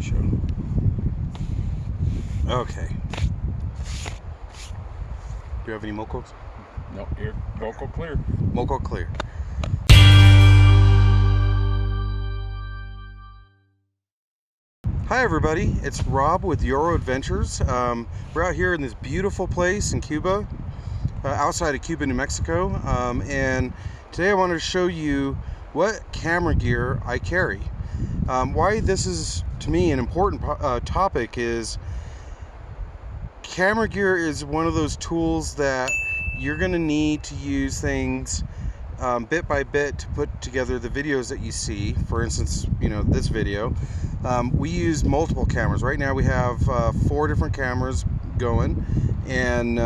to show. Okay. Do you have any mocos? No, here, moco clear. Moco clear. Hi everybody, it's Rob with Yoro Adventures. We're out here in this beautiful place in Cuba, outside of Cuba, New Mexico, and today I wanted to show you what camera gear I carry. Why this is, to me, an important topic is camera gear is one of those tools that you're going to need to use things bit by bit to put together the videos that you see. For instance, this video. We use multiple cameras. Right now we have 4 different cameras going, and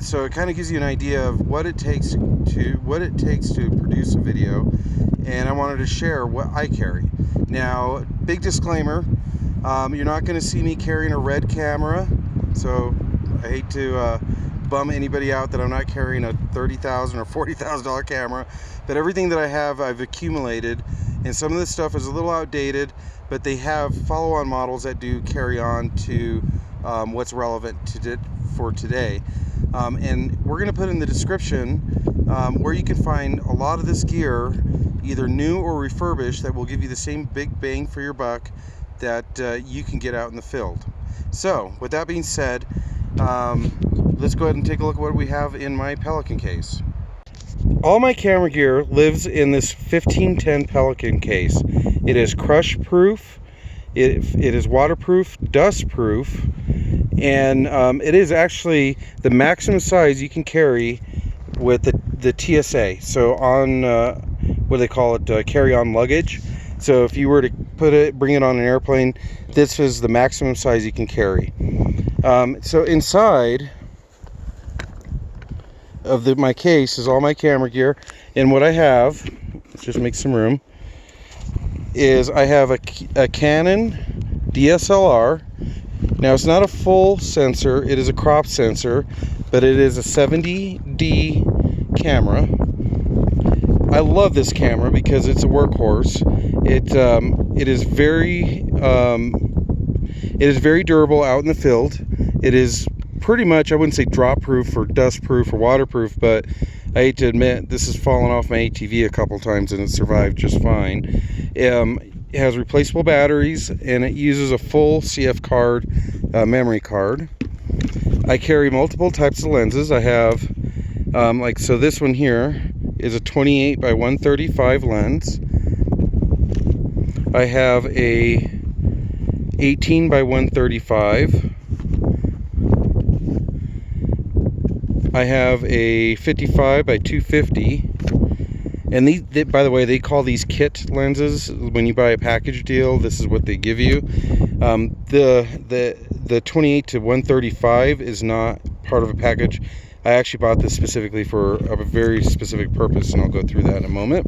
so it kind of gives you an idea of what it takes to produce a video. And I wanted to share what I carry. Now, big disclaimer: you're not going to see me carrying a red camera. So I hate to bum anybody out that I'm not carrying a $30,000 or $40,000 camera, but everything that I have, I've accumulated, and some of this stuff is a little outdated, but they have follow-on models that do carry on to what's relevant for today. And we're going to put in the description where you can find a lot of this gear, either new or refurbished, that will give you the same big bang for your buck that you can get out in the field. So, with that being said, let's go ahead and take a look at what we have in my Pelican case. All my camera gear lives in this 1510 Pelican case. It is crush proof, it is waterproof, dust proof, and it is actually the maximum size you can carry with the TSA. So on what do they call it, carry-on luggage. So if you were to bring it on an airplane, this is the maximum size you can carry. So inside of my case is all my camera gear, and what I have, let's just make some room, is I have a Canon DSLR. Now it's not a full sensor, it is a crop sensor, but it is a 70D camera. I love this camera because it's a workhorse. It is very durable out in the field. It is pretty much, I wouldn't say drop proof or dust proof or waterproof, but I hate to admit this has fallen off my ATV a couple times and it survived just fine. It has replaceable batteries, and it uses a full CF card, memory card. I carry multiple types of lenses. I have so this one here is a 28 by 135 lens. I have a 18 by 135. I have a 55 by 250, and these, by the way, they call these kit lenses. When you buy a package deal, this is what they give you. The 28 to 135 is not part of a package. I actually bought this specifically for a very specific purpose, and I'll go through that in a moment.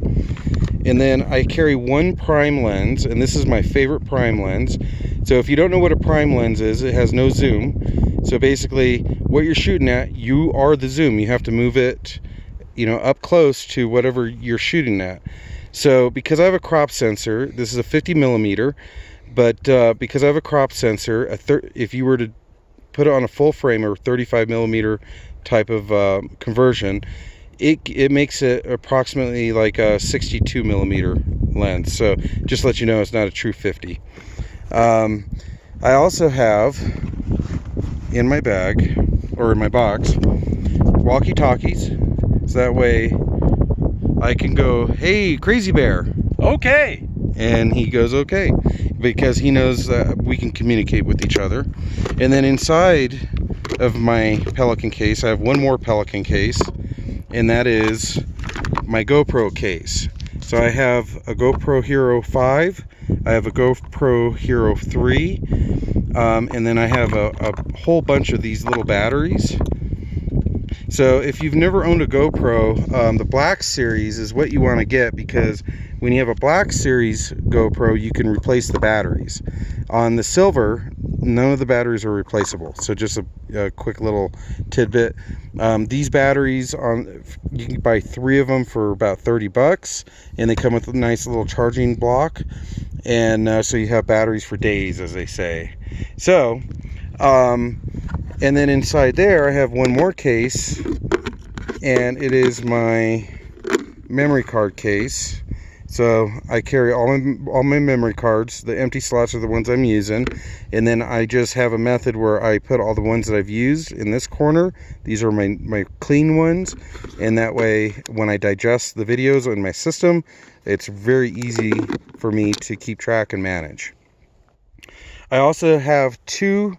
And then I carry one prime lens, and this is my favorite prime lens. So if you don't know what a prime lens is, it has no zoom. So basically, what you're shooting at, you are the zoom. You have to move it, up close to whatever you're shooting at. So because I have a crop sensor, this is a 50 millimeter, but because I have a crop sensor, if you were to put it on a full frame or 35 millimeter type of conversion, it makes it approximately like a 62 millimeter lens. So just to let you know, it's not a true 50. I also have in my bag, or in my box, walkie-talkies, so that way I can go, "Hey, Crazy Bear." Okay. And he goes, "Okay," because he knows that we can communicate with each other. And then inside of my Pelican case, I have one more Pelican case, and that is my GoPro case. So I have a GoPro Hero 5, I have a GoPro Hero 3, and then I have a whole bunch of these little batteries. So if you've never owned a GoPro, the Black Series is what you want to get, because when you have a Black Series GoPro, you can replace the batteries. On the Silver, none of the batteries are replaceable. So just a quick little tidbit. These batteries, you can buy 3 of them for about $30, and they come with a nice little charging block, and so you have batteries for days, as they say. So and then inside there I have one more case, and it is my memory card case. So I carry all my memory cards. The empty slots are the ones I'm using, and then I just have a method where I put all the ones that I've used in this corner. These are my clean ones, and that way when I digest the videos in my system, it's very easy for me to keep track and manage. I also have two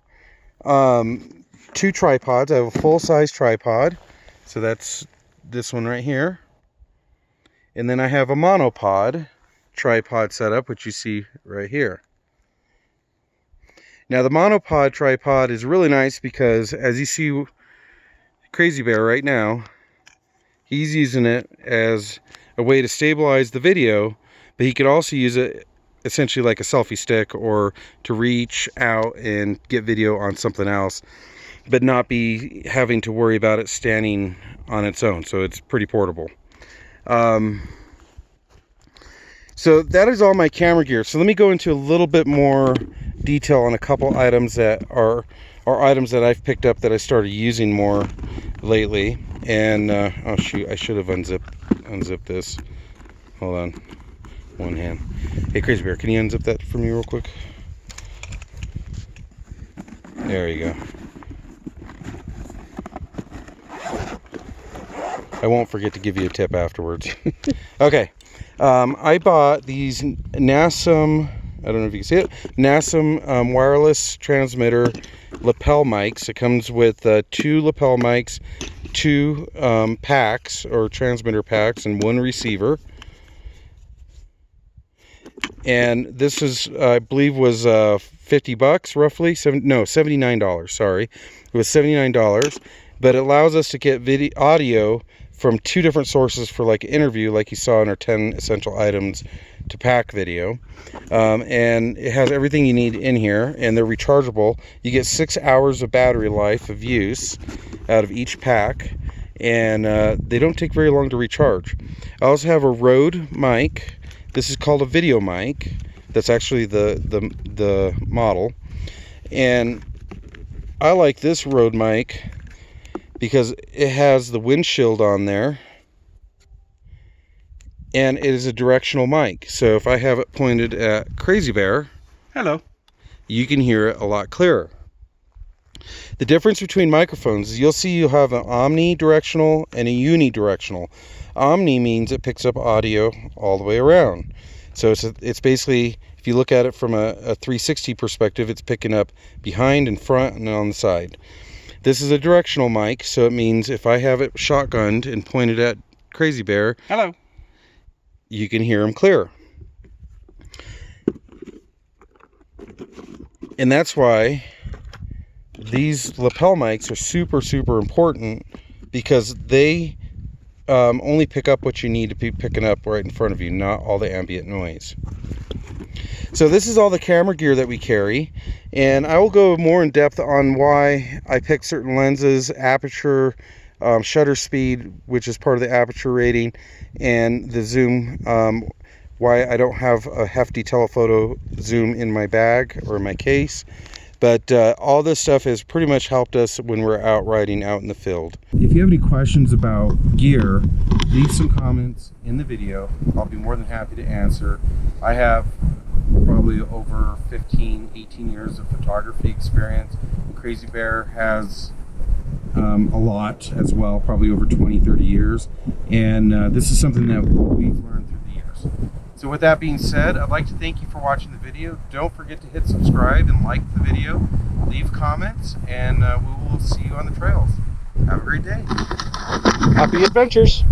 tripods. I have a full-size tripod, so that's this one right here. And then I have a monopod tripod setup, which you see right here. Now the monopod tripod is really nice because, as you see Crazy Bear right now, he's using it as a way to stabilize the video, but he could also use it essentially like a selfie stick, or to reach out and get video on something else, but not be having to worry about it standing on its own. So it's pretty portable. So that is all my camera gear. So let me go into a little bit more detail on a couple items that are items that I've picked up that I started using more lately. And oh shoot, I should have unzipped this. Hold on, one hand. Hey Crazy Bear, can you unzip that for me real quick? There you go. I won't forget to give you a tip afterwards. Okay, I bought these NASM, I don't know if you can see it, NASM wireless transmitter lapel mics. It comes with 2 lapel mics, 2 packs or transmitter packs, and 1 receiver. And this is, I believe, was $50 roughly. $79. Sorry, it was $79. But it allows us to get audio from 2 different sources for like an interview, like you saw in our 10 essential items to pack video. And it has everything you need in here, and they're rechargeable. You get 6 hours of battery life of use out of each pack, and they don't take very long to recharge. I also have a Rode mic. This is called a video mic. That's actually the model, and I like this Rode mic because it has the windshield on there, and it is a directional mic. So if I have it pointed at Crazy Bear, hello, you can hear it a lot clearer. The difference between microphones is you'll have an omnidirectional and a unidirectional. Omni means it picks up audio all the way around. So it's basically, if you look at it from a 360 perspective, it's picking up behind and front and on the side. This is a directional mic, so it means if I have it shotgunned and pointed at Crazy Bear, hello, you can hear him clear. And that's why these lapel mics are super, super important, because they only pick up what you need to be picking up right in front of you, not all the ambient noise. So this is all the camera gear that we carry, and I will go more in depth on why I pick certain lenses, aperture, shutter speed, which is part of the aperture rating, and the zoom, why I don't have a hefty telephoto zoom in my bag or in my case. But all this stuff has pretty much helped us when we're out riding out in the field. If you have any questions about gear, leave some comments in the video. I'll be more than happy to answer. I have probably over 18 years of photography experience. Crazy Bear has a lot as well, probably over 20-30 years. And this is something that we've learned through the years. So with that being said, I'd like to thank you for watching the video. Don't forget to hit subscribe and like the video. Leave comments, and we will see you on the trails. Have a great day. Happy adventures.